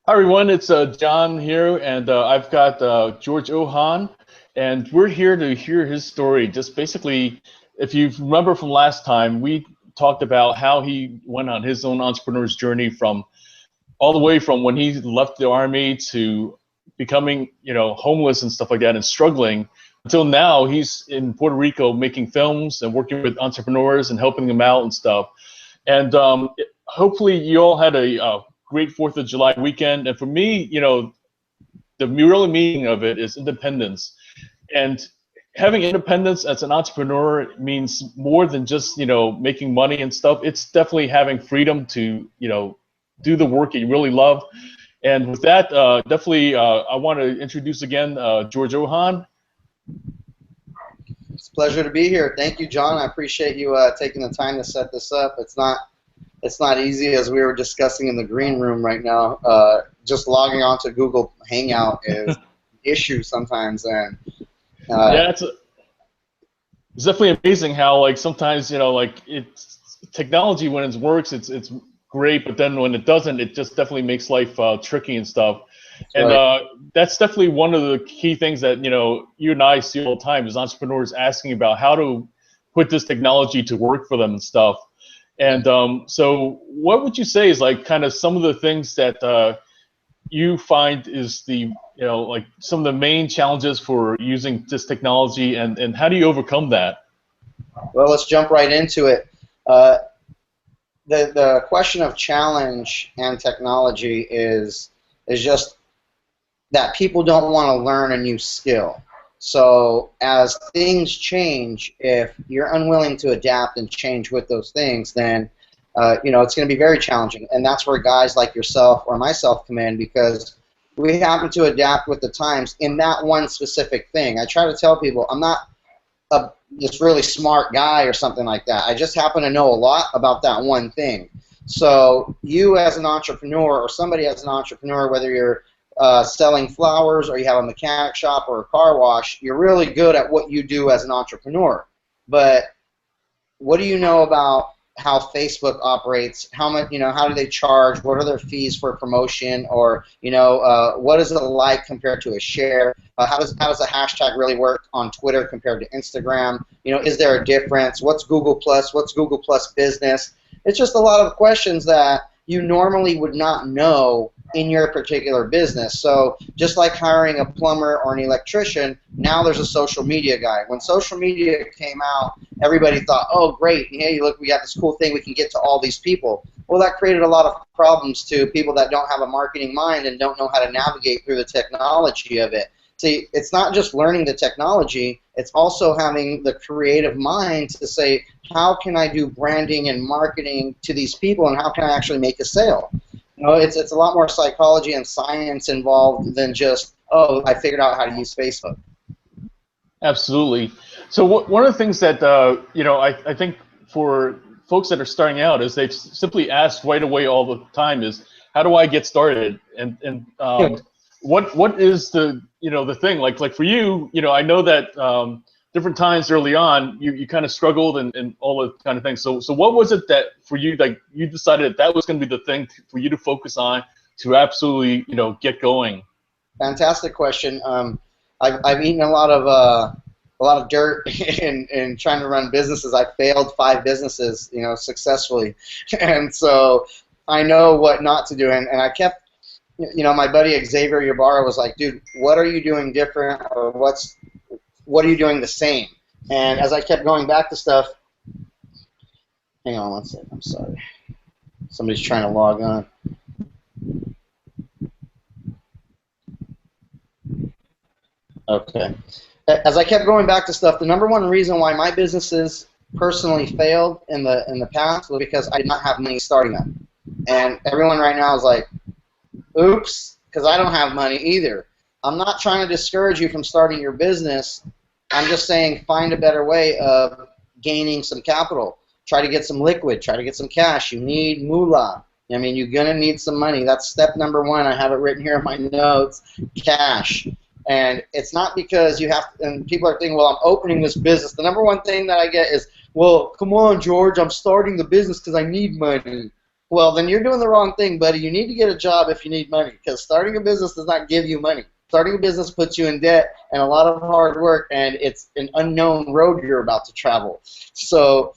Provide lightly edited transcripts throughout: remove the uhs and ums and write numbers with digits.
Hi everyone, it's John here, and I've got George Ohan, and we're here to hear his story. Just basically, if you remember from last time, we talked about how he went on his own entrepreneur's journey from all the way from when he left the army to becoming, homeless and stuff like that, and struggling until now. He's in Puerto Rico making films and working with entrepreneurs and helping them out and stuff. And hopefully you all had a great 4th of July weekend. And for me, the real meaning of it is independence. And having independence as an entrepreneur means more than just, making money and stuff. It's definitely having freedom to, do the work that you really love. And with that, definitely, I want to introduce again George Ohan. It's a pleasure to be here. Thank you, John. I appreciate you taking the time to set this up. It's not easy, as we were discussing in the green room right now. Just logging on to Google Hangout is an issue sometimes, and yeah, it's definitely amazing how sometimes it's technology when it works, it's great, but then when it doesn't, it just definitely makes life tricky and stuff. And right. that's definitely one of the key things that you and I see all the time is entrepreneurs asking about how to put this technology to work for them and stuff. And so what would you say is kind of some of the things that you find is the some of the main challenges for using this technology, and how do you overcome that? Well, let's jump right into it. The question of challenge and technology is just that people don't want to learn a new skill. So as things change, if you're unwilling to adapt and change with those things, then it's going to be very challenging. And that's where guys like yourself or myself come in, because we happen to adapt with the times in that one specific thing. I try to tell people I'm not this really smart guy or something like that. I just happen to know a lot about that one thing. So you as an entrepreneur, or somebody as an entrepreneur, whether you're selling flowers or you have a mechanic shop or a car wash, you're really good at what you do as an entrepreneur. But what do you know about how Facebook operates? How much, how do they charge? What are their fees for promotion? Or, what is it like compared to a share? How does a hashtag really work on Twitter compared to Instagram? Is there a difference? What's Google Plus? What's Google Plus Business? It's just a lot of questions that you normally would not know in your particular business. So just like hiring a plumber or an electrician, now there's a social media guy. When social media came out, everybody thought, oh great, hey look, we got this cool thing, we can get to all these people. Well, that created a lot of problems to people that don't have a marketing mind and don't know how to navigate through the technology of it. See, it's not just learning the technology, it's also having the creative mind to say, how can I do branding and marketing to these people, and how can I actually make a sale? It's a lot more psychology and science involved than just, oh, I figured out how to use Facebook. Absolutely. So one of the things that I think for folks that are starting out is they've simply asked right away all the time is, how do I get started? And what is the the thing like for you? I know that different times early on you kind of struggled and all the kind of things. So what was it that for you, like you decided that was going to be the thing for you to focus on to absolutely get going? Fantastic question. I've eaten a lot of dirt in trying to run businesses. I failed 5 businesses, successfully, and so I know what not to do. And I kept, my buddy Xavier Ybarra was like, dude, what are you doing different, or what are you doing the same? And as I kept going back to stuff, hang on one second, I'm sorry. Somebody's trying to log on. Okay. As I kept going back to stuff, the number one reason why my businesses personally failed in the past was because I did not have money starting them. And everyone right now is like, oops, because I don't have money either. I'm not trying to discourage you from starting your business. I'm just saying find a better way of gaining some capital. Try to get some liquid. Try to get some cash. You need moolah. I mean, you're going to need some money. That's step number 1. I have it written here in my notes, cash. And it's not because you have to, and people are thinking, well, I'm opening this business. The number one thing that I get is, well, come on, George, I'm starting the business because I need money. Well, then you're doing the wrong thing, buddy. You need to get a job if you need money, because starting a business does not give you money. Starting a business puts you in debt and a lot of hard work, and it's an unknown road you're about to travel. So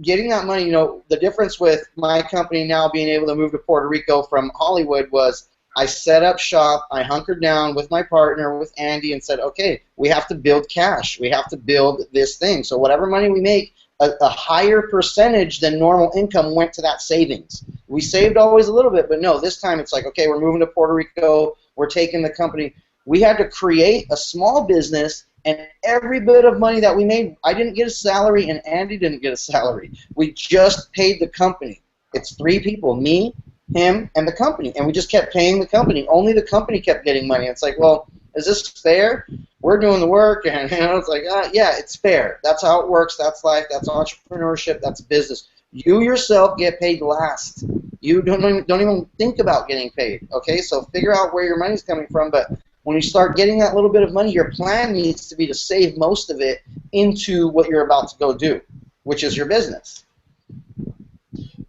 getting that money, the difference with my company now being able to move to Puerto Rico from Hollywood was I set up shop, I hunkered down with my partner, with Andy, and said, okay, we have to build cash. We have to build this thing. So whatever money we make, a higher percentage than normal income went to that savings. We saved always a little bit, but no, this time it's like, okay, we're moving to Puerto Rico, we're taking the company. We had to create a small business, and every bit of money that we made, I didn't get a salary and Andy didn't get a salary. We just paid the company. It's 3 people, me, him, and the company, and we just kept paying the company. Only the company kept getting money. It's like, well, is this fair? We're doing the work, and it's like, yeah, it's fair. That's how it works. That's life. That's entrepreneurship. That's business. You yourself get paid last. You don't even think about getting paid. Okay, so figure out where your money's coming from. But when you start getting that little bit of money, your plan needs to be to save most of it into what you're about to go do, which is your business.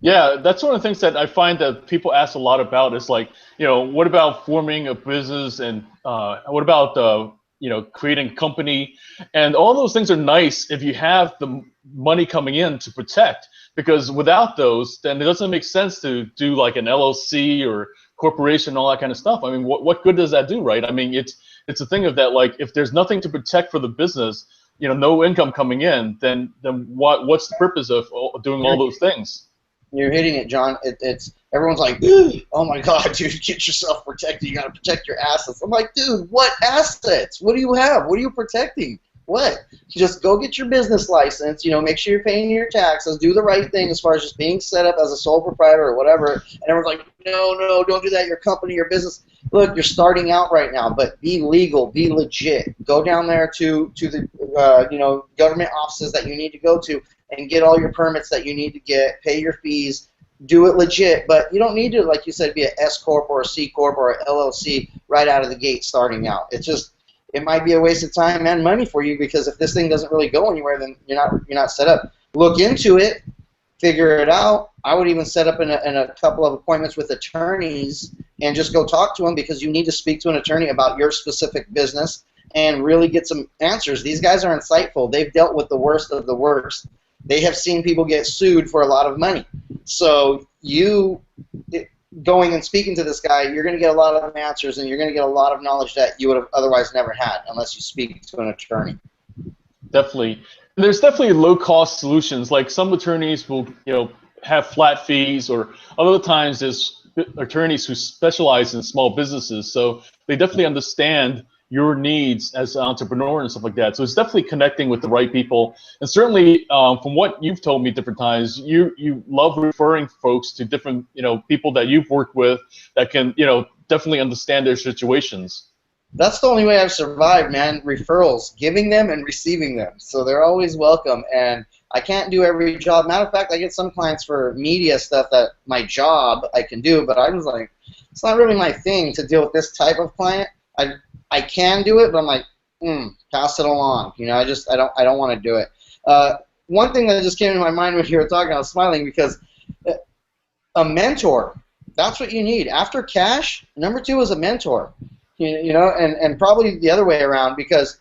Yeah, that's one of the things that I find that people ask a lot about is like, what about forming a business, and what about creating a company, and all those things are nice if you have the money coming in to protect, because without those, then it doesn't make sense to do like an LLC or corporation and all that kind of stuff. I mean, what good does that do, right? I mean, it's a thing of that, like, if there's nothing to protect for the business, no income coming in, then what's the purpose of doing all those things? You're hitting it, John. It's everyone's like, oh my God, dude, get yourself protected. You got to protect your assets. I'm like, dude, what assets? What do you have? What are you protecting? What? Just go get your business license. Make sure you're paying your taxes. Do the right thing as far as just being set up as a sole proprietor or whatever. And everyone's like, no, don't do that. Your company, your business. Look, you're starting out right now, but be legal, be legit. Go down there to the government offices that you need to go to and get all your permits that you need to get, pay your fees, do it legit. But you don't need to, like you said, be an S Corp or a C Corp or an LLC right out of the gate starting out. It might be a waste of time and money for you, because if this thing doesn't really go anywhere, then you're not set up. Look into it, figure it out. I would even set up in a couple of appointments with attorneys and just go talk to them, because you need to speak to an attorney about your specific business and really get some answers. These guys are insightful. They've dealt with the worst of the worst. They have seen people get sued for a lot of money. So you going and speaking to this guy, you're going to get a lot of answers, and you're going to get a lot of knowledge that you would have otherwise never had unless you speak to an attorney. Definitely. There's definitely low-cost solutions. Like some attorneys will, have flat fees, or other times there's attorneys who specialize in small businesses, so they definitely understand your needs as an entrepreneur and stuff like that. So it's definitely connecting with the right people. And certainly, from what you've told me different times, you love referring folks to different, people that you've worked with that can, definitely understand their situations. That's the only way I've survived, man. Referrals, giving them and receiving them. So they're always welcome. And I can't do every job. Matter of fact, I get some clients for media stuff that my job I can do, but I was like, it's not really my thing to deal with this type of client. I can do it, but I'm like, pass it along. I don't want to do it. One thing that just came to my mind when you were talking, I was smiling because a mentor, that's what you need. After cash, number 2 is a mentor. And probably the other way around, because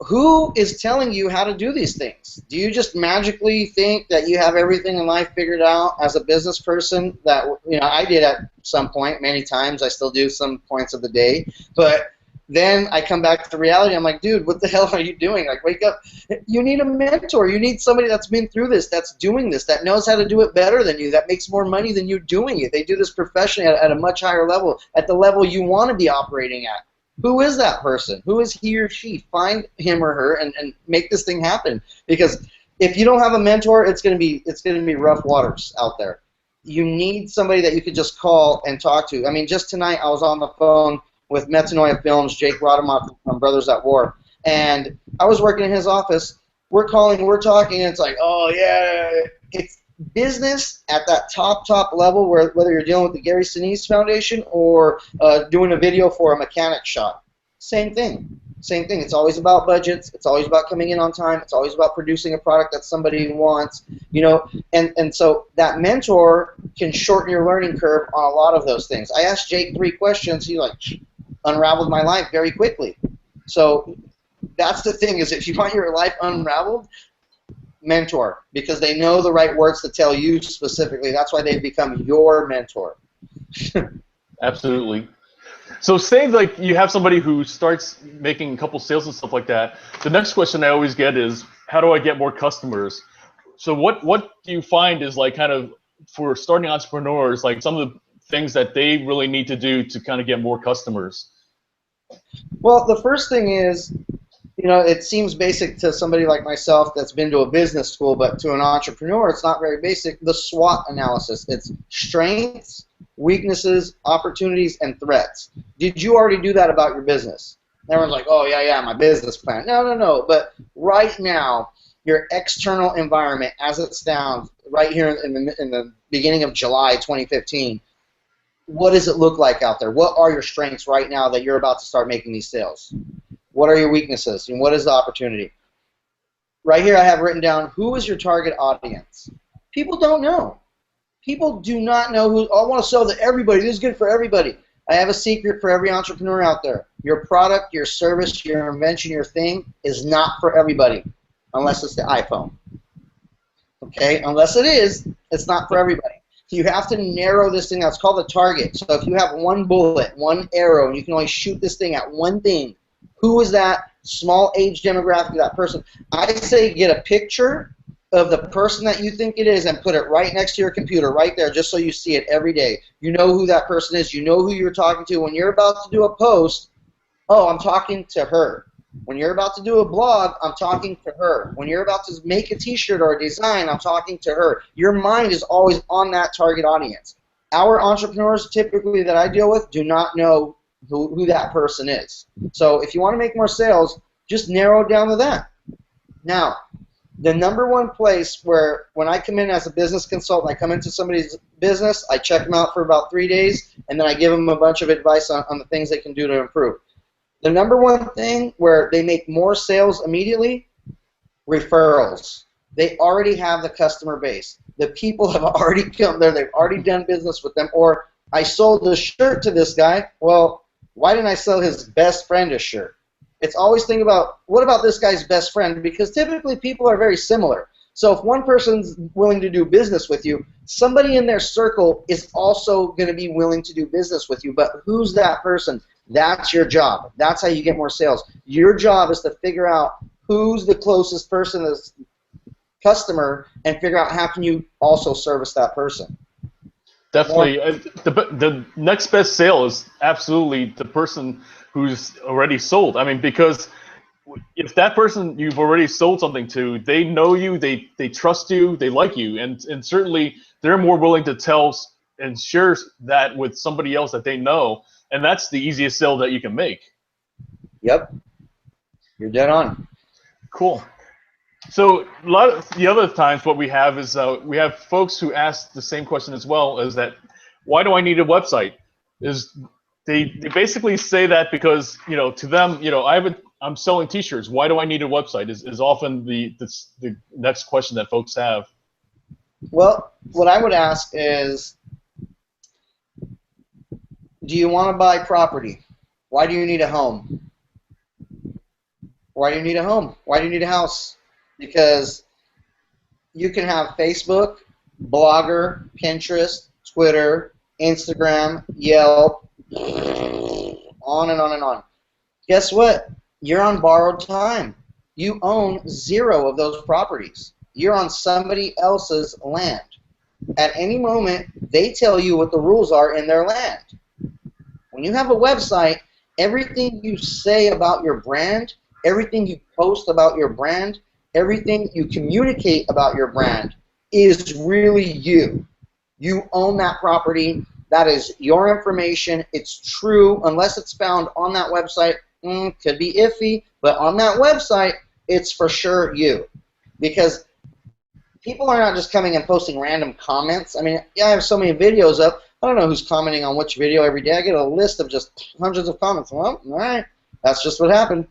who is telling you how to do these things? Do you just magically think that you have everything in life figured out as a business person? That I did at some point, many times. I still do some points of the day, but then I come back to reality. I'm like, dude, what the hell are you doing? Like, wake up. You need a mentor. You need somebody that's been through this, that's doing this, that knows how to do it better than you, that makes more money than you doing it. They do this professionally at a much higher level, at the level you want to be operating at. Who is that person? Who is he or she? Find him or her and make this thing happen. Because if you don't have a mentor, it's gonna be rough waters out there. You need somebody that you could just call and talk to. I mean, just tonight I was on the phone with Metanoia Films, Jake Rademacher from Brothers at War, and I was working in his office. We're calling, we're talking, and it's like, oh yeah, it's business at that top level, whether you're dealing with the Gary Sinise Foundation or doing a video for a mechanic shop. Same thing. Same thing. It's always about budgets. It's always about coming in on time. It's always about producing a product that somebody wants. You know, and so that mentor can shorten your learning curve on a lot of those things. I asked Jake 3 questions. He like unraveled my life very quickly. So that's the thing, is if you want your life unraveled, mentor, because they know the right words to tell you specifically. That's why they've become your mentor. Absolutely. So say like you have somebody who starts making a couple sales and stuff like that. The next question I always get is, how do I get more customers? So what do you find is like kind of for starting entrepreneurs, like some of the things that they really need to do to kind of get more customers? Well, the first thing is, you know, it seems basic to somebody like myself that's been to a business school, but to an entrepreneur, it's not very basic. The SWOT analysis. It's strengths, weaknesses, opportunities, and threats. Did you already do that about your business? Everyone's like, oh, yeah, my business plan. No. But right now, your external environment, as it stands, right here in the beginning of July 2015, what does it look like out there? What are your strengths right now that you're about to start making these sales? What are your weaknesses, and what is the opportunity? Right here I have written down, who is your target audience? People don't know. People do not know who. I want to sell to everybody. This is good for everybody. I have a secret for every entrepreneur out there. Your product, your service, your invention, your thing is not for everybody, unless it's the iPhone. Okay? Unless it is, it's not for everybody. You have to narrow this thing out. It's called a target. So if you have one bullet, one arrow, and you can only shoot this thing at one thing, who is that small age demographic of that person? I say get a picture of the person that you think it is and put it right next to your computer, right there, just so you see it every day. You know who that person is. You know who you're talking to. When you're about to do a post, oh, I'm talking to her. When you're about to do a blog, I'm talking to her. When you're about to make a t-shirt or a design, I'm talking to her. Your mind is always on that target audience. Our entrepreneurs typically that I deal with do not know who that person is. So if you want to make more sales, just narrow it down to that. Now, the number one place where when I come in as a business consultant, I come into somebody's business, I check them out for about 3 days, and then I give them a bunch of advice on the things they can do to improve. The number one thing where they make more sales immediately, referrals. They already have the customer base. The people have already come there. They've already done business with them. Or I sold a shirt to this guy. Well, why didn't I sell his best friend a shirt? It's always think about, what about this guy's best friend? Because typically people are very similar. So if one person's willing to do business with you, somebody in their circle is also going to be willing to do business with you. But who's that person? That's your job. That's how you get more sales. Your job is to figure out who's the closest person to this customer and figure out how can you also service that person. Definitely. The next best sale is absolutely the person who's already sold. I mean, because if that person you've already sold something to, they know you, they trust you, they like you, and certainly they're more willing to tell and share that with somebody else that they know, and that's the easiest sale that you can make. Yep. You're dead on. Cool. So a lot of the other times what we have is we have folks who ask the same question as well, is that why do I need a website? Is they basically say that because, you know, to them, you know, I'm selling t-shirts. Why do I need a website is often the next question that folks have. Well, what I would ask is, do you want to buy property? Why do you need a home? Why do you need a home? Why do you need a house? Because you can have Facebook, Blogger, Pinterest, Twitter, Instagram, Yelp, on and on and on. Guess what? You're on borrowed time. You own 0 of those properties. You're on somebody else's land. At any moment, they tell you what the rules are in their land. When you have a website, everything you say about your brand, everything you post about your brand, everything you communicate about your brand is really you. You own that property. That is your information. It's true unless it's found on that website. Could be iffy, but on that website, it's for sure you. Because people are not just coming and posting random comments. I mean, yeah, I have so many videos up. I don't know who's commenting on which video every day. I get a list of just hundreds of comments. Well, all right, that's just what happened.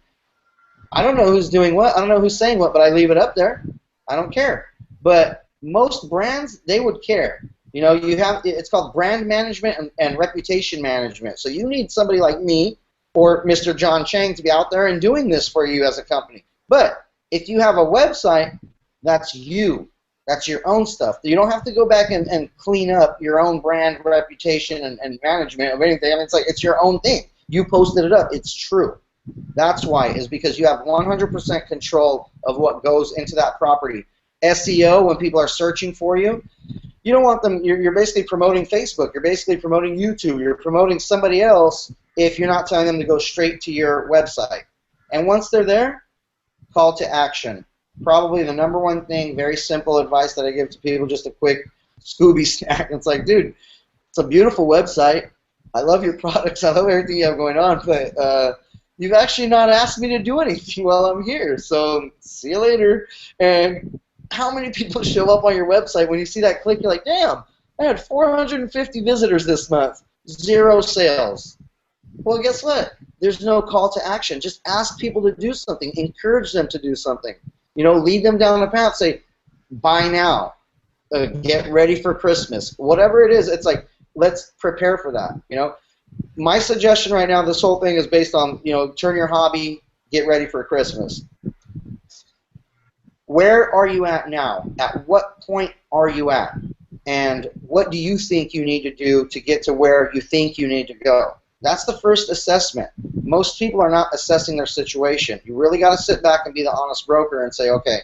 I don't know who's doing what. I don't know who's saying what, but I leave it up there. I don't care. But most brands, they would care. You know, you have, it's called brand management and reputation management. So you need somebody like me or Mr. John Chang to be out there and doing this for you as a company. But if you have a website, that's you. That's your own stuff. You don't have to go back and clean up your own brand reputation and management of anything. I mean, it's like it's your own thing. You posted it up. It's true. That's why, is because you have 100% control of what goes into that property. SEO, when people are searching for you, you don't want them, you're basically promoting Facebook, you're basically promoting YouTube, you're promoting somebody else if you're not telling them to go straight to your website. And once they're there, call to action. Probably the number one thing, very simple advice that I give to people, just a quick Scooby snack. It's like, dude, it's a beautiful website. I love your products. I love everything you have going on, but you've actually not asked me to do anything while I'm here. So see you later. And how many people show up on your website when you see that click? You're like, damn, I had 450 visitors this month, 0 sales. Well, guess what? There's no call to action. Just ask people to do something. Encourage them to do something. You know, lead them down the path. Say, buy now. Get ready for Christmas. Whatever it is, it's like, let's prepare for that. You know, my suggestion right now, this whole thing is based on, you know, turn your hobby, get ready for Christmas. Where are you at now? At what point are you at? And what do you think you need to do to get to where you think you need to go? That's the first assessment. Most people are not assessing their situation. You really got to sit back and be the honest broker and say, okay,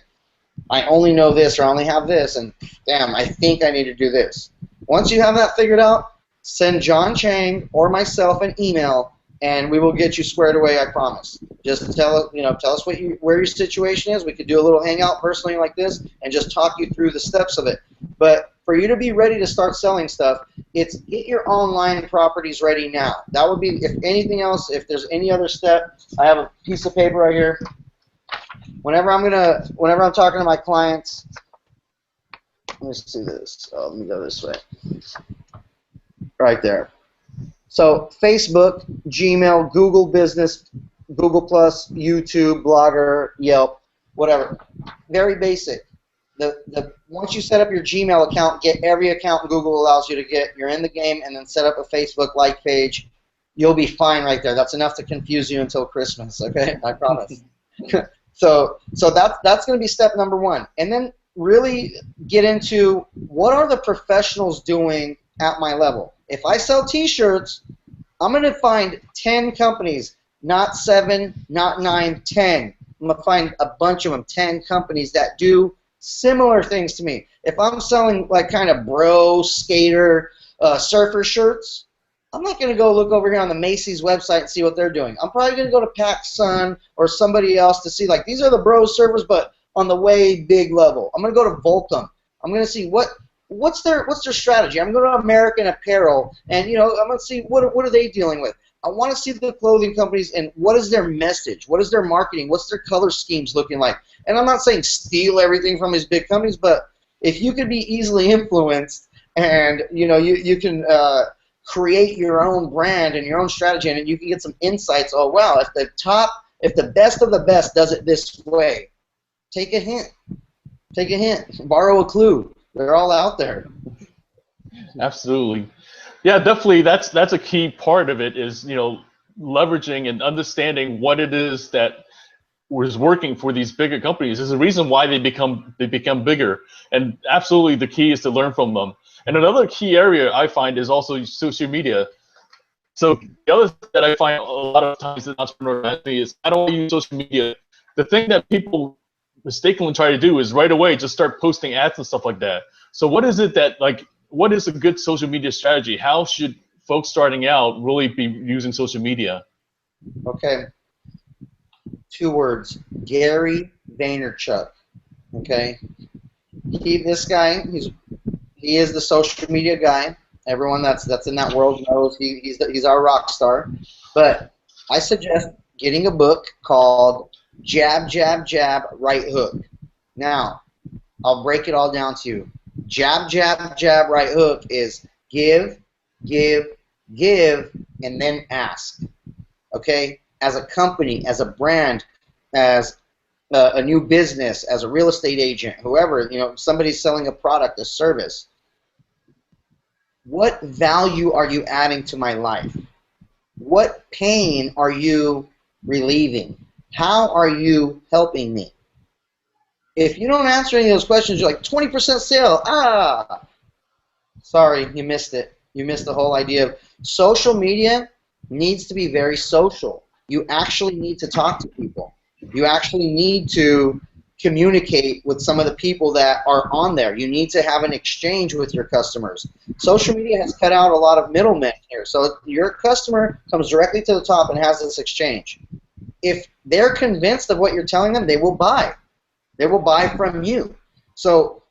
I only know this or I only have this, and damn, I think I need to do this. Once you have that figured out, send John Chang or myself an email, and we will get you squared away, I promise. Just tell us where your situation is. We could do a little hangout personally like this and just talk you through the steps of it. But for you to be ready to start selling stuff, it's get your online properties ready now. That would be, if anything else, if there's any other step, I have a piece of paper right here. Whenever I'm talking to my clients, let me see this. Oh, let me go this way. Right there. So Facebook, Gmail, Google Business, Google Plus, YouTube, Blogger, Yelp, whatever. Very basic. Once you set up your Gmail account, get every account Google allows you to get. You're in the game, and then set up a Facebook like page. You'll be fine right there. That's enough to confuse you until Christmas. Okay, I promise. So that's going to be step number one, and then really get into what are the professionals doing at my level. If I sell T-shirts, I'm going to find 10 companies, not 7, not 9, 10. I'm going to find a bunch of them, 10 companies that do similar things to me. If I'm selling like kind of bro, skater, surfer shirts, I'm not going to go look over here on the Macy's website and see what they're doing. I'm probably going to go to PacSun or somebody else to see, like, these are the bro surfers, but on the way big level. I'm going to go to Volcom. I'm going to see what's their strategy. I'm going to American Apparel, and I'm going to see what are they dealing with. I want to see the clothing companies and what is their message, what is their marketing, what's their color schemes looking like. And I'm not saying steal everything from these big companies, but if you could be easily influenced and you can create your own brand and your own strategy, and you can get some insights. Oh wow, if the best of the best does it this way, take a hint. Take a hint. Borrow a clue. They're all out there. Absolutely. Yeah, definitely. That's a key part of it is leveraging and understanding what it is that was working for these bigger companies. There's a reason why they become bigger, and absolutely the key is to learn from them. And another key area I find is also social media. So the other thing that I find a lot of times as an entrepreneur is how do I use social media? The thing that people mistakenly try to do is right away just start posting ads and stuff like that. So what is it that, what is a good social media strategy? How should folks starting out really be using social media? Okay. 2 words. Gary Vaynerchuk. Okay. This guy, he is the social media guy. Everyone that's in that world knows he's our rock star. But I suggest getting a book called Jab, Jab, Jab, Right Hook. Now, I'll break it all down to you. Jab, jab, jab, right hook is give, give, give, and then ask. Okay? As a company, as a brand, as a new business, as a real estate agent, whoever, somebody's selling a product, a service. What value are you adding to my life? What pain are you relieving? How are you helping me? If you don't answer any of those questions, you're like 20% sale. Sorry, you missed it. You missed the whole idea of social media needs to be very social. You actually need to talk to people. You actually need to communicate with some of the people that are on there. You need to have an exchange with your customers. Social media has cut out a lot of middlemen here. So your customer comes directly to the top and has this exchange. If they're convinced of what you're telling them, they will buy. They will buy from you. So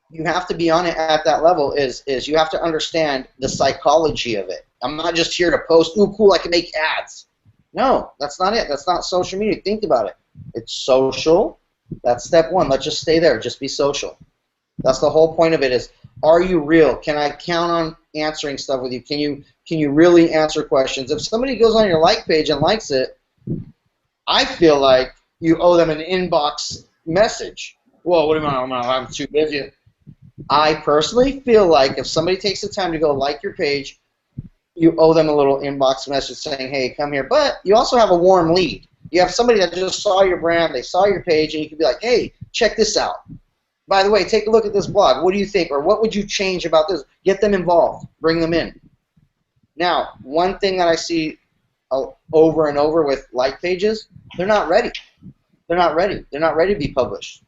you have to be on it at that level is you have to understand the psychology of it. I'm not just here to post, ooh, cool, I can make ads. No, that's not it. That's not social media. Think about it. It's social. That's step one. Let's just stay there. Just be social. That's the whole point of it is, are you real? Can I count on answering stuff with you? Can you really answer questions? If somebody goes on your like page and likes it, I feel like you owe them an inbox message. Whoa, what do you mean? I'm too busy. I personally feel like if somebody takes the time to go like your page, you owe them a little inbox message saying, hey, come here. But you also have a warm lead. You have somebody that just saw your brand, they saw your page, and you can be like, hey, check this out. By the way, take a look at this blog. What do you think? Or what would you change about this? Get them involved. Bring them in. Now, one thing that I see over and over with like pages, they're not ready. They're not ready. They're not ready to be published.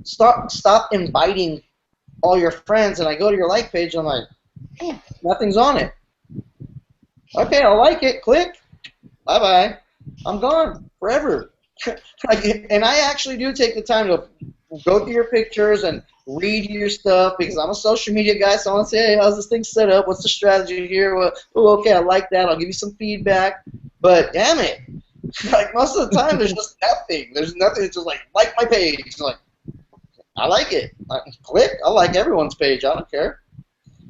Stop inviting all your friends, and I go to your like page, and I'm like, oh, nothing's on it. Okay, I'll like it. Click. Bye-bye. I'm gone forever. And I actually do take the time to go through your pictures and read your stuff because I'm a social media guy, so I want to say, hey, how's this thing set up? What's the strategy here? Well, oh, okay, I like that. I'll give you some feedback. But damn it, like most of the time, there's just nothing. There's nothing. It's just like my page. It's like, I like it. Click. I like everyone's page. I don't care.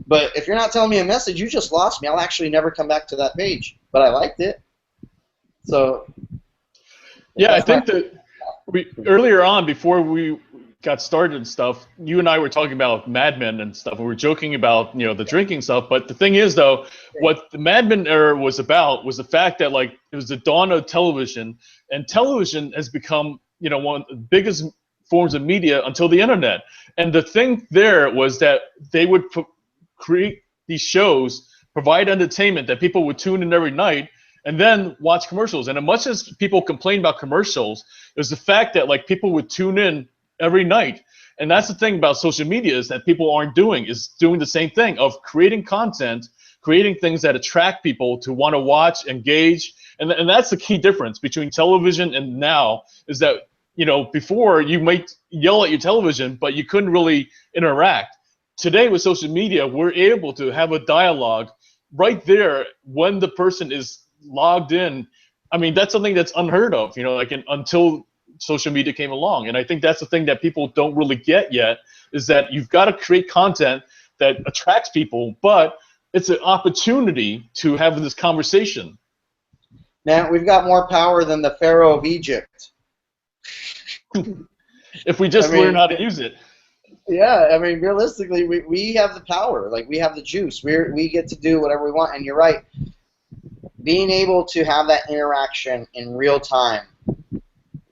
But if you're not telling me a message, you just lost me. I'll actually never come back to that page. But I liked it. So. Yeah, I think that earlier on, before we got started and stuff, you and I were talking about Mad Men and stuff. We were joking about the drinking stuff. But the thing is, though, what the Mad Men era was about was the fact that it was the dawn of television, and television has become one of the biggest forms of media until the internet. And the thing there was that they would create these shows, provide entertainment that people would tune in every night, and then watch commercials. And as much as people complain about commercials, it was the fact that people would tune in every night. And that's the thing about social media is that people aren't doing the same thing of creating content, creating things that attract people to want to watch, engage. And that's the key difference between television and now is that, before you might yell at your television, but you couldn't really interact. Today with social media, we're able to have a dialogue right there when the person is logged in. I mean, that's something that's unheard of, until social media came along. And I think that's the thing that people don't really get yet is that you've got to create content that attracts people, but it's an opportunity to have this conversation. Man, we've got more power than the Pharaoh of Egypt. If we just learn how to use it. Yeah, I mean, realistically, we have the power. We have the juice. We get to do whatever we want. And you're right. Being able to have that interaction in real time,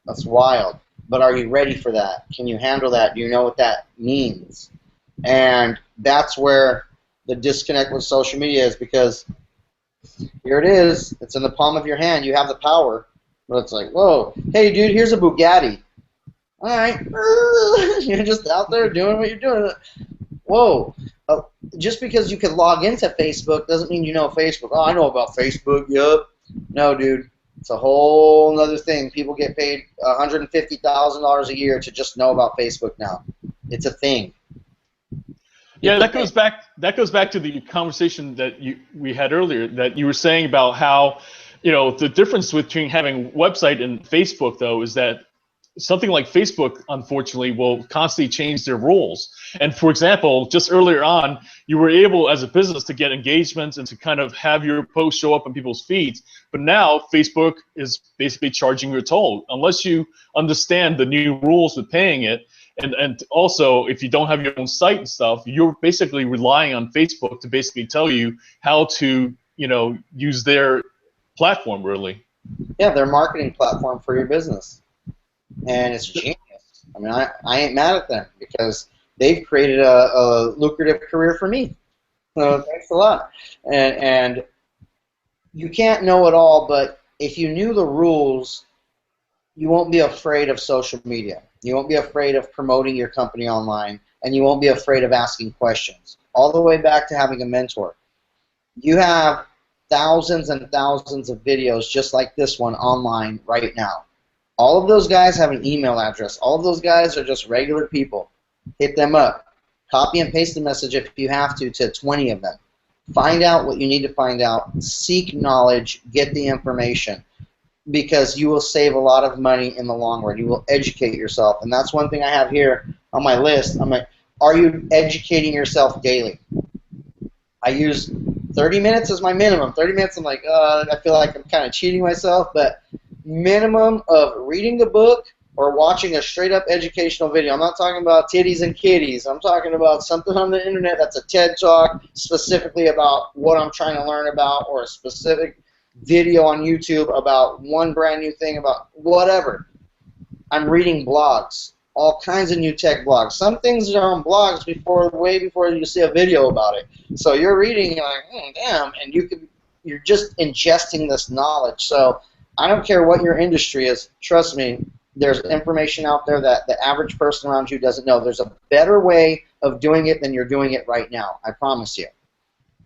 that's wild. But are you ready for that? Can you handle that? Do you know what that means? And that's where the disconnect with social media is, because here it is. It's in the palm of your hand. You have the power. But it's like, whoa, hey, dude, here's a Bugatti. All right. You're just out there doing what you're doing. Whoa. Just because you can log into Facebook doesn't mean you know Facebook. Oh, I know about Facebook. Yup. No, dude. It's a whole other thing. People get paid $150,000 a year to just know about Facebook now. It's a thing. Yeah, that goes back to the conversation that we had earlier, that you were saying about how, the difference between having a website and Facebook, though, is that something like Facebook, unfortunately, will constantly change their rules. And for example, just earlier on, you were able as a business to get engagements and to kind of have your posts show up on people's feeds. But now Facebook is basically charging you a toll unless you understand the new rules with paying it. And also, if you don't have your own site and stuff, you're basically relying on Facebook to basically tell you how to, use their platform, really. Yeah, their marketing platform for your business. And it's genius. I mean, I ain't mad at them because they've created a lucrative career for me. So thanks a lot. And you can't know it all, but if you knew the rules, you won't be afraid of social media. You won't be afraid of promoting your company online, and you won't be afraid of asking questions. All the way back to having a mentor. You have thousands and thousands of videos just like this one online right now. All of those guys have an email address. All of those guys are just regular people. Hit them up. Copy and paste the message if you have to 20 of them. Find out what you need to find out. Seek knowledge. Get the information. Because you will save a lot of money in the long run. You will educate yourself. And that's one thing I have here on my list. I'm like, are you educating yourself daily? I use 30 minutes as my minimum. 30 minutes, I'm like, I feel like I'm kind of cheating myself, but minimum of reading the book or watching a straight-up educational video. I'm not talking about titties and kitties. I'm talking about something on the internet that's a TED Talk specifically about what I'm trying to learn about, or a specific video on YouTube about one brand new thing about whatever. I'm reading blogs, all kinds of new tech blogs. Some things are on blogs way before you see a video about it. So you're reading, you're like, damn, and you're just ingesting this knowledge. So I don't care what your industry is. Trust me, there's information out there that the average person around you doesn't know. There's a better way of doing it than you're doing it right now. I promise you.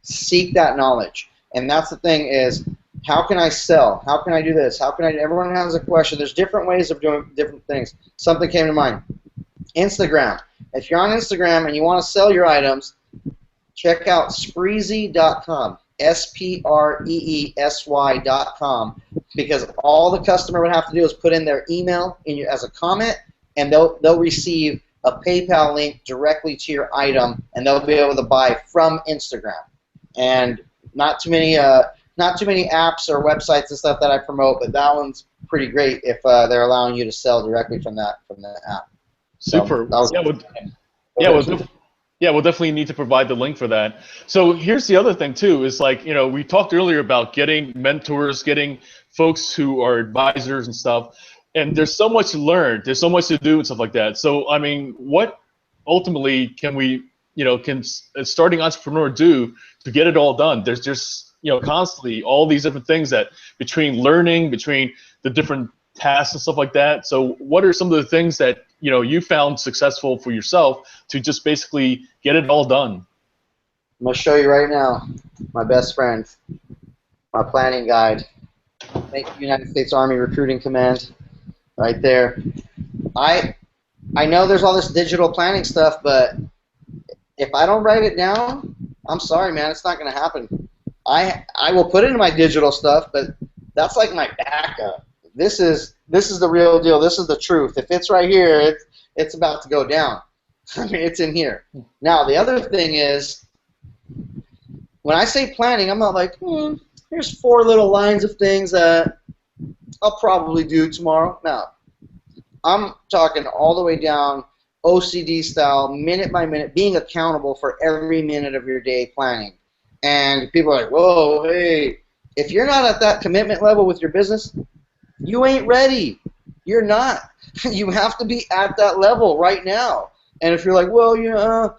Seek that knowledge. And that's the thing is, how can I sell? How can I do this? How can I? Everyone has a question. There's different ways of doing different things. Something came to mind. Instagram. If you're on Instagram and you want to sell your items, check out Spreezy.com. Spreesy.com, because all the customer would have to do is put in their email as a comment, and they'll receive a PayPal link directly to your item, and they'll be able to buy from Instagram. And not too many apps or websites and stuff that I promote, but that one's pretty great if they're allowing you to sell directly from the app. Super. We'll definitely need to provide the link for that. So here's the other thing too, is like, we talked earlier about getting mentors, getting folks who are advisors and stuff, and there's so much to learn, there's so much to do and stuff like that. So I mean, what ultimately can we, can a starting entrepreneur do to get it all done? There's just, constantly all these different things that between learning, between the different tasks and stuff like that. So what are some of the things that you found successful for yourself to just basically get it all done? I'm going to show you right now, my best friend, my planning guide. Thank you, United States Army Recruiting Command, right there. I know there's all this digital planning stuff, but if I don't write it down, I'm sorry, man, it's not going to happen. I will put it in my digital stuff, but that's like my backup. This is the real deal. This is the truth. If it's right here, it's about to go down. I mean, it's in here. Now, the other thing is, when I say planning, I'm not like, here's 4 little lines of things that I'll probably do tomorrow. No. I'm talking all the way down, OCD style, minute by minute, being accountable for every minute of your day planning. And people are like, whoa, hey. If you're not at that commitment level with your business, you ain't ready. You're not. You have to be at that level right now. And if you're like, well,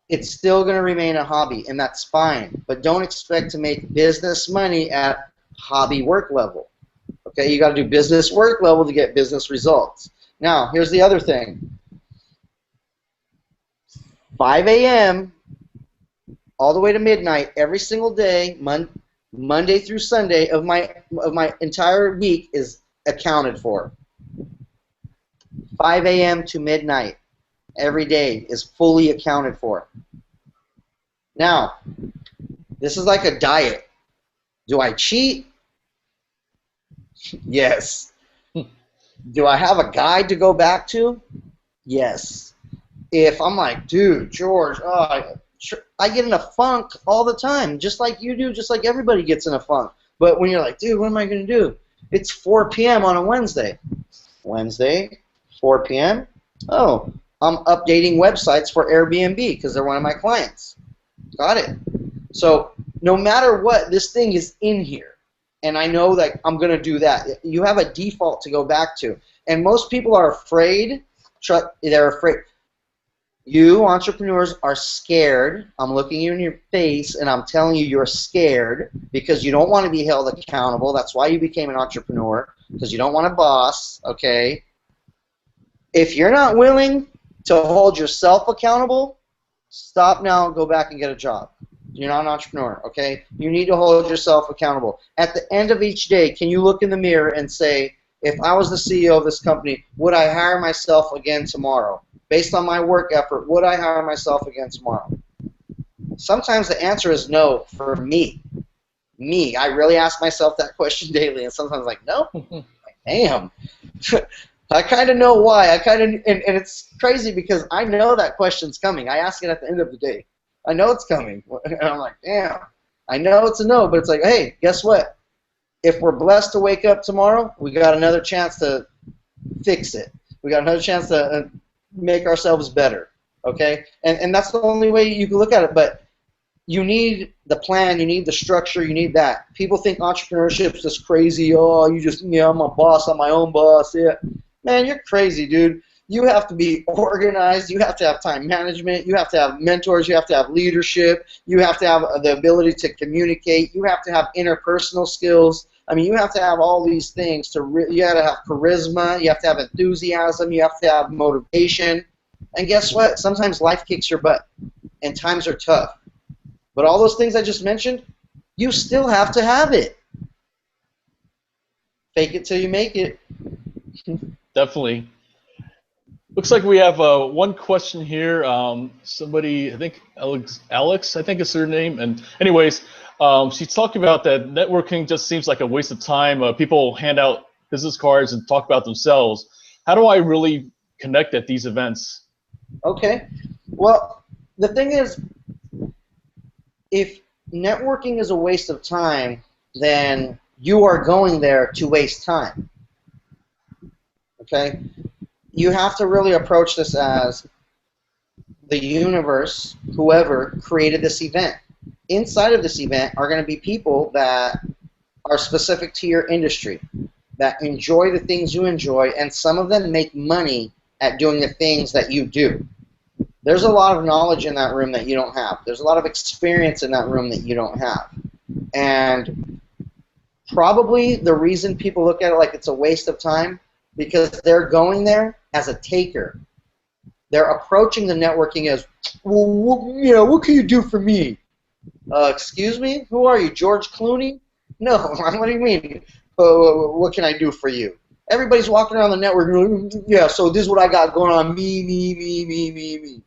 it's still going to remain a hobby, and that's fine. But don't expect to make business money at hobby work level. Okay, you got to do business work level to get business results. Now, here's the other thing. 5 a.m. all the way to midnight every single day, Monday through Sunday of my entire week is accounted for. 5 a.m. to midnight every day is fully accounted for. Now, this is like a diet. Do I cheat? Yes. Do I have a guide to go back to? Yes. If I'm like, dude, George, I get in a funk all the time, just like you do, just like everybody gets in a funk. But when you're like, dude, what am I going to do? It's 4 p.m. on a Wednesday. Wednesday, 4 p.m.? Oh, I'm updating websites for Airbnb because they're one of my clients. Got it. So no matter what, this thing is in here. And I know that I'm going to do that. You have a default to go back to. And most people are afraid. They're afraid. You entrepreneurs are scared. I'm looking you in your face and I'm telling you you're scared because you don't want to be held accountable. That's why you became an entrepreneur, because you don't want a boss, okay? If you're not willing to hold yourself accountable, stop now and go back and get a job. You're not an entrepreneur, okay? You need to hold yourself accountable. At the end of each day, can you look in the mirror and say, if I was the CEO of this company, would I hire myself again tomorrow? Based on my work effort, would I hire myself again tomorrow? Sometimes the answer is no for me. I really ask myself that question daily, and sometimes like, no. Damn. I kind of know why. And it's crazy because I know that question's coming. I ask it at the end of the day. I know it's coming. And I'm like, damn. I know it's a no, but it's like, hey, guess what? If we're blessed to wake up tomorrow, we got another chance to fix it. We got another chance to make ourselves better, okay? And that's the only way you can look at it, but you need the plan, you need the structure, you need that. People think entrepreneurship is just crazy. Oh, you just, I'm a boss, I'm my own boss. Yeah. Man, you're crazy, dude. You have to be organized. You have to have time management. You have to have mentors. You have to have leadership. You have to have the ability to communicate. You have to have interpersonal skills. I mean, you have to have all these things. You got to have charisma. You have to have enthusiasm. You have to have motivation. And guess what? Sometimes life kicks your butt, and times are tough. But all those things I just mentioned, you still have to have it. Fake it till you make it. Definitely. Looks like we have one question here. Somebody, I think Alex, I think is her name. And anyways, she's talking about that networking just seems like a waste of time. People hand out business cards and talk about themselves. How do I really connect at these events? Okay. Well, the thing is, if networking is a waste of time, then you are going there to waste time. Okay? You have to really approach this as the universe, whoever created this event. Inside of this event are going to be people that are specific to your industry, that enjoy the things you enjoy, and some of them make money at doing the things that you do. There's a lot of knowledge in that room that you don't have. There's a lot of experience in that room that you don't have. And probably the reason people look at it like it's a waste of time, because they're going there as a taker. They're approaching the networking as, well, what can you do for me? Excuse me? Who are you, George Clooney? No, what do you mean? What can I do for you? Everybody's walking around the network, yeah, so this is what I got going on, me.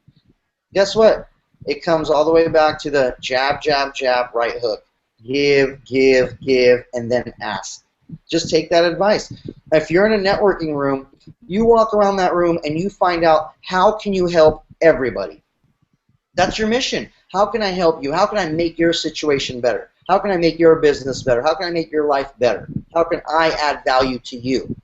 Guess what? It comes all the way back to the jab, jab, jab, right hook. Give, and then ask. Just take that advice. If you're in a networking room, you walk around that room and you find out how can you help everybody. That's your mission. How can I help you? How can I make your situation better? How can I make your business better? How can I make your life better? How can I add value to you?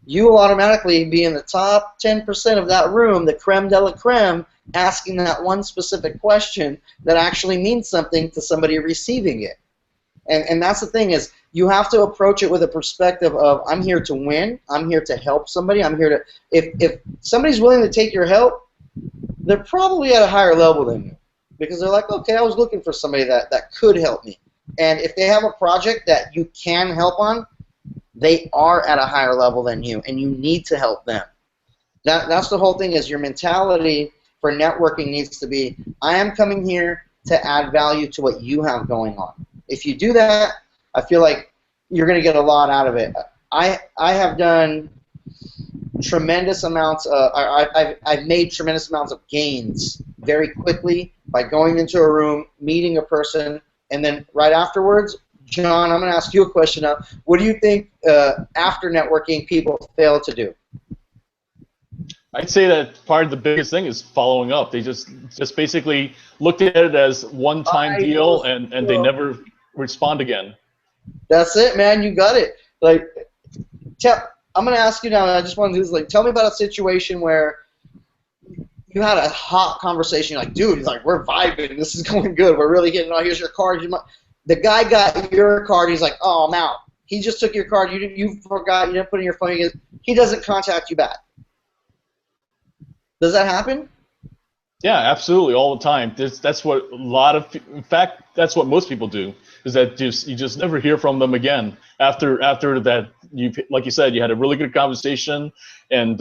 You will automatically be in the top 10% of that room, the creme de la creme, asking that one specific question that actually means something to somebody receiving it. And that's the thing is, you have to approach it with a perspective of, I'm here to win, I'm here to help somebody, I'm here to, if somebody's willing to take your help, they're probably at a higher level than you. Because they're like, okay, I was looking for somebody that could help me. And if they have a project that you can help on, they are at a higher level than you, and you need to help them. That's the whole thing is your mentality for networking needs to be, I am coming here to add value to what you have going on. If you do that, I feel like you're going to get a lot out of it. I have done tremendous amounts. I've made tremendous amounts of gains very quickly by going into a room, meeting a person, and then right afterwards John, I'm going to ask you a question now. What do you think after networking people fail to do? I'd say that part of the biggest thing is following up. They just basically looked at it as one-time deal, and they never respond again. That's it, man. You got it. Like, I'm going to ask you now, and I just want to do this. Like, tell me about a situation where you had a hot conversation. You're like, dude, he's like, we're vibing. This is going good. We're really getting. Oh, here's your card. The guy got your card. He's like, oh, I'm out. He just took your card. You forgot. You didn't put it in your phone. He doesn't contact you back. Does that happen? Yeah, absolutely, all the time. That's what a lot of, in fact, that's what most people do. Is that you just never hear from them again after that. Like you said, you had a really good conversation, and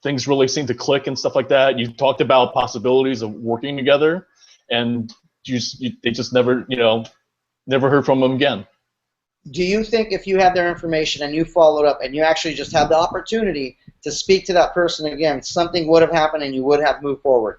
things really seemed to click and stuff like that. You talked about possibilities of working together, and they just never never heard from them again. Do you think if you had their information and you followed up and you actually just had the opportunity to speak to that person again, something would have happened and you would have moved forward?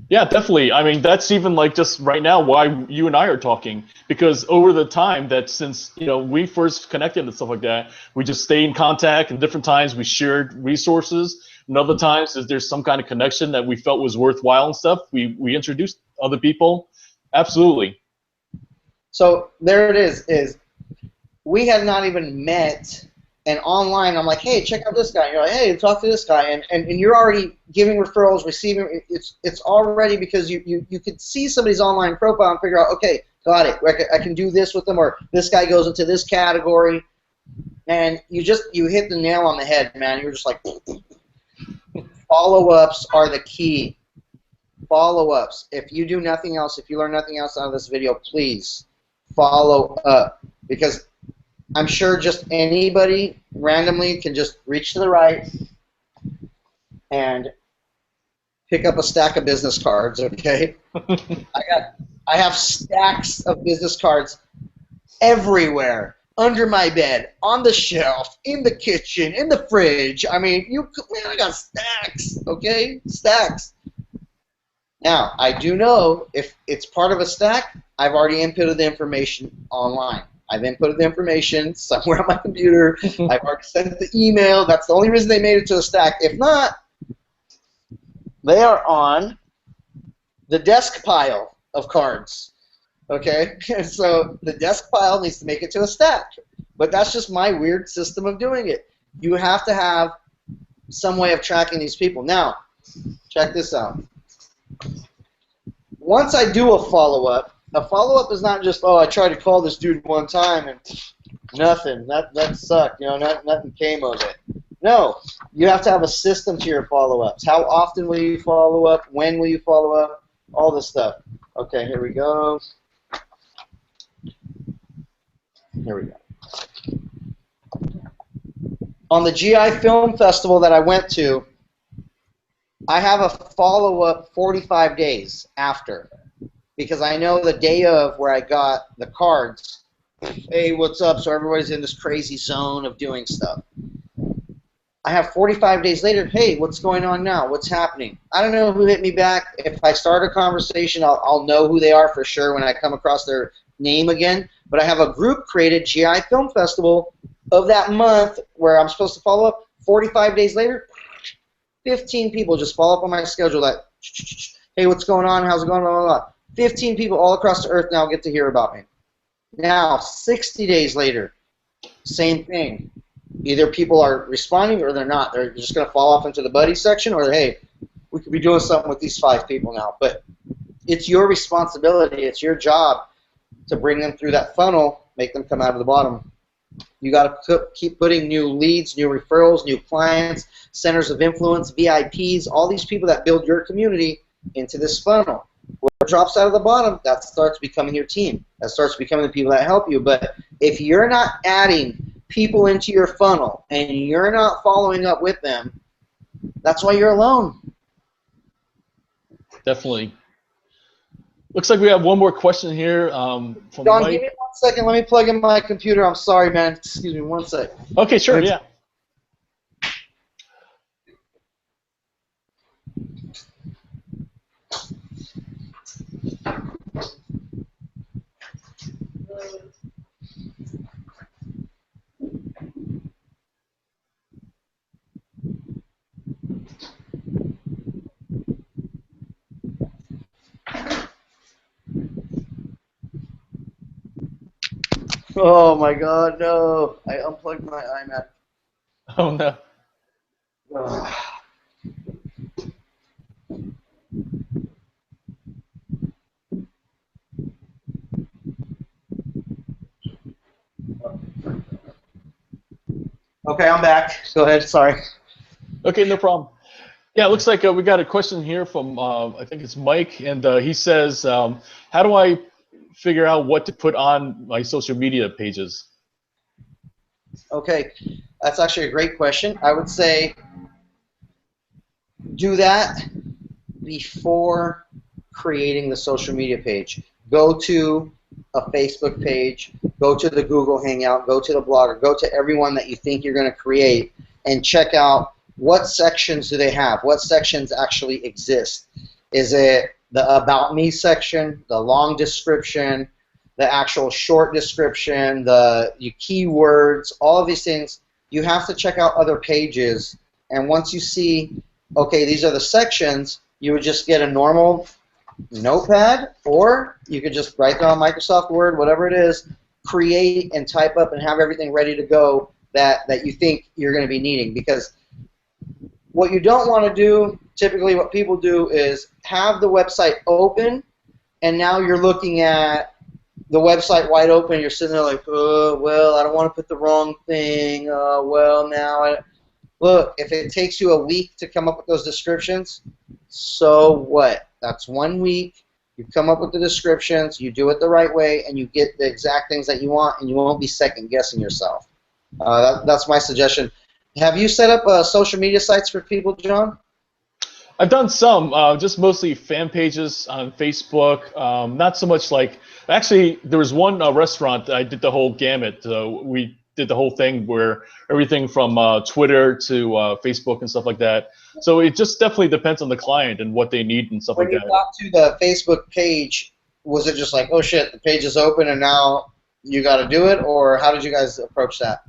Yeah, definitely. I mean, that's even like just right now why you and I are talking, because over the time that since we first connected and stuff like that, we just stayed in contact, and different times we shared resources, and other times if there's some kind of connection that we felt was worthwhile and stuff, we introduced other people. Absolutely. So there it is we had not even met, and online I'm like, hey, check out this guy. And you're like, hey, talk to this guy, and you're already giving referrals, receiving. It's already because you could see somebody's online profile and figure out, okay, got it. I can do this with them, or this guy goes into this category, and you hit the nail on the head, man. You're just like, follow-ups are the key. Follow-ups. If you do nothing else, if you learn nothing else out of this video, please follow up, because I'm sure just anybody randomly can just reach to the right and pick up a stack of business cards, okay? I have stacks of business cards everywhere, under my bed, on the shelf, in the kitchen, in the fridge. I mean, man, I got stacks, okay? Stacks. Now, I do know if it's part of a stack, I've already inputted the information online. I've inputted the information somewhere on my computer. I've already sent the email. That's the only reason they made it to a stack. If not, they are on the desk pile of cards. Okay? And so the desk pile needs to make it to a stack. But that's just my weird system of doing it. You have to have some way of tracking these people. Now, check this out. Once I do a follow-up is not just, oh, I tried to call this dude one time and nothing. That sucked. Nothing came of it. No, you have to have a system to your follow-ups. How often will you follow up? When will you follow up? All this stuff. Okay, here we go. Here we go. On the GI Film Festival that I went to, I have a follow-up 45 days after, because I know the day of where I got the cards, hey, what's up? So everybody's in this crazy zone of doing stuff. I have 45 days later, hey, what's going on now? What's happening? I don't know who hit me back. If I start a conversation, I'll know who they are for sure when I come across their name again. But I have a group created, GI Film Festival, of that month where I'm supposed to follow up. 45 days later, 15 people just follow up on my schedule that, hey, what's going on? How's it going? Blah, blah, blah. 15 people all across the earth now get to hear about me. Now, 60 days later, same thing. Either people are responding or they're not. They're just going to fall off into the buddy section, or, hey, we could be doing something with these 5 people now. But it's your responsibility. It's your job to bring them through that funnel, make them come out of the bottom. You got to keep putting new leads, new referrals, new clients, centers of influence, VIPs, all these people that build your community into this funnel. What drops out of the bottom, that starts becoming your team. That starts becoming the people that help you. But if you're not adding people into your funnel and you're not following up with them, that's why you're alone. Definitely. Looks like we have one more question here from John, Mike. give me 1 second. Let me plug in my computer. I'm sorry, man. Excuse me 1 sec. Okay, sure, yeah. Oh my God, no! I unplugged my iMac. Oh no. Ugh. Okay, I'm back. Go ahead. Sorry. Okay, no problem. Yeah, it looks like we got a question here from I think it's Mike, and he says, "How do I figure out what to put on my social media pages?" Okay, that's actually a great question. I would say do that before creating the social media page. Go to a Facebook page, go to the Google Hangout, go to the blogger, go to everyone that you think you're going to create and check out what sections do they have, what sections actually exist. Is it the About Me section, the long description, the actual short description, the keywords, all of these things? You have to check out other pages, and once you see, okay, these are the sections, you would just get a normal notepad, or you could just write down Microsoft Word, whatever it is, create and type up and have everything ready to go that you think you're going to be needing. Because what you don't want to do, typically what people do is have the website open, and now you're looking at the website wide open, you're sitting there like, oh, well, I don't want to put the wrong thing, well, now I... Look, if it takes you a week to come up with those descriptions, so what? That's 1 week. You come up with the descriptions, you do it the right way, and you get the exact things that you want, and you won't be second guessing yourself. That's my suggestion. Have you set up social media sites for people, John? I've done some, just mostly fan pages on Facebook. Not so much like, actually, there was one restaurant that I did the whole gamut. We did the whole thing where everything from Twitter to Facebook and stuff like that. So it just definitely depends on the client and what they need and stuff When like you that. got to the Facebook page, was it just like, oh shit, the page is open and now you got to do it, or how did you guys approach that?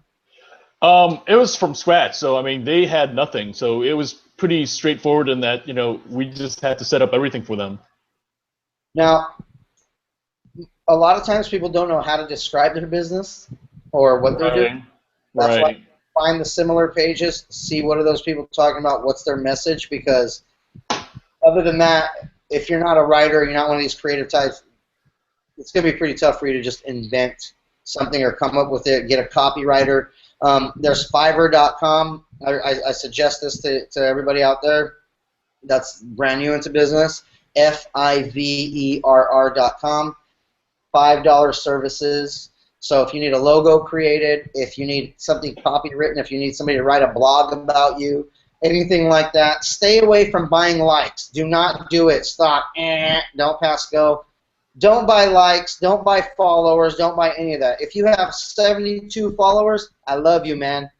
It was from scratch, so I mean they had nothing, so it was pretty straightforward in that we just had to set up everything for them. Now, a lot of times people don't know how to describe their business or what they're doing. Right, That's why right. find the similar pages, see what are those people talking about, what's their message, because other than that, if you're not a writer, you're not one of these creative types, it's going to be pretty tough for you to just invent something or come up with it, get a copywriter. There's Fiverr.com. I suggest this to everybody out there that's brand new into business. Fiverr.com. $5 services. So if you need a logo created, if you need something copywritten, if you need somebody to write a blog about you, anything like that, stay away from buying likes. Do not do it. Stop. Don't pass go. Don't buy likes. Don't buy followers. Don't buy any of that. If you have 72 followers, I love you, man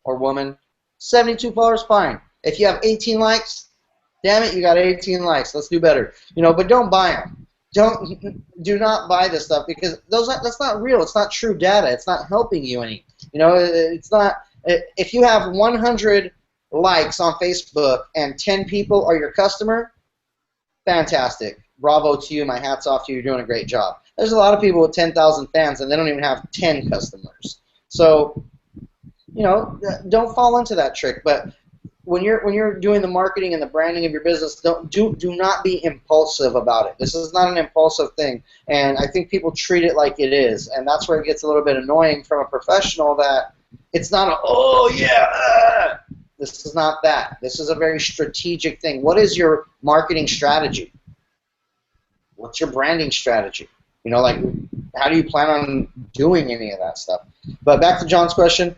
or woman. 72 followers, fine. If you have 18 likes, damn it, you got 18 likes. Let's do better. But don't buy them. Do not buy this stuff, because that's not real. It's not true data. It's not helping you any. It's not. If you have 100 likes on Facebook and 10 people are your customer, fantastic. Bravo to you. My hat's off to you. You're doing a great job. There's a lot of people with 10,000 fans and they don't even have 10 customers. So, don't fall into that trick. But when you're doing the marketing and the branding of your business, do not be impulsive about it. This is not an impulsive thing, and I think people treat it like it is, and that's where it gets a little bit annoying from a professional. That it's not a oh yeah. This is not that. This is a very strategic thing. What is your marketing strategy? What's your branding strategy? Like, how do you plan on doing any of that stuff? But back to John's question.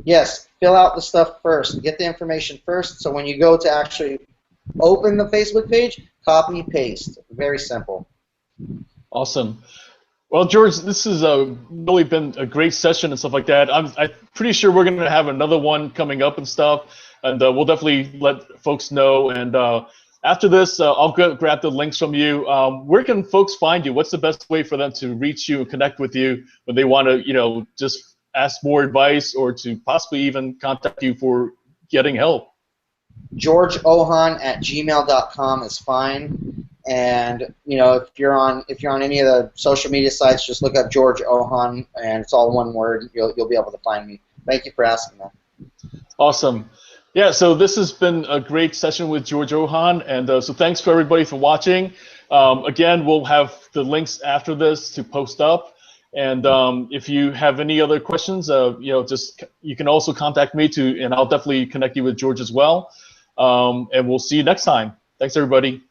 Yes, fill out the stuff first. Get the information first, so when you go to actually open the Facebook page, copy, paste. Very simple. Awesome. Well, George, this has really been a great session and stuff like that. I'm pretty sure we're going to have another one coming up and stuff, and we'll definitely let folks know. And after this, I'll grab the links from you. Where can folks find you? What's the best way for them to reach you and connect with you when they want to, just ask more advice or to possibly even contact you for getting help? GeorgeOhan@gmail.com is fine. And if you're on any of the social media sites, just look up George Ohan, and it's all one word. You'll be able to find me. Thank you for asking that. Awesome. Yeah, so this has been a great session with George Ohan, and so thanks for everybody for watching. Again, we'll have the links after this to post up, and if you have any other questions, just you can also contact me too, and I'll definitely connect you with George as well. And we'll see you next time. Thanks, everybody.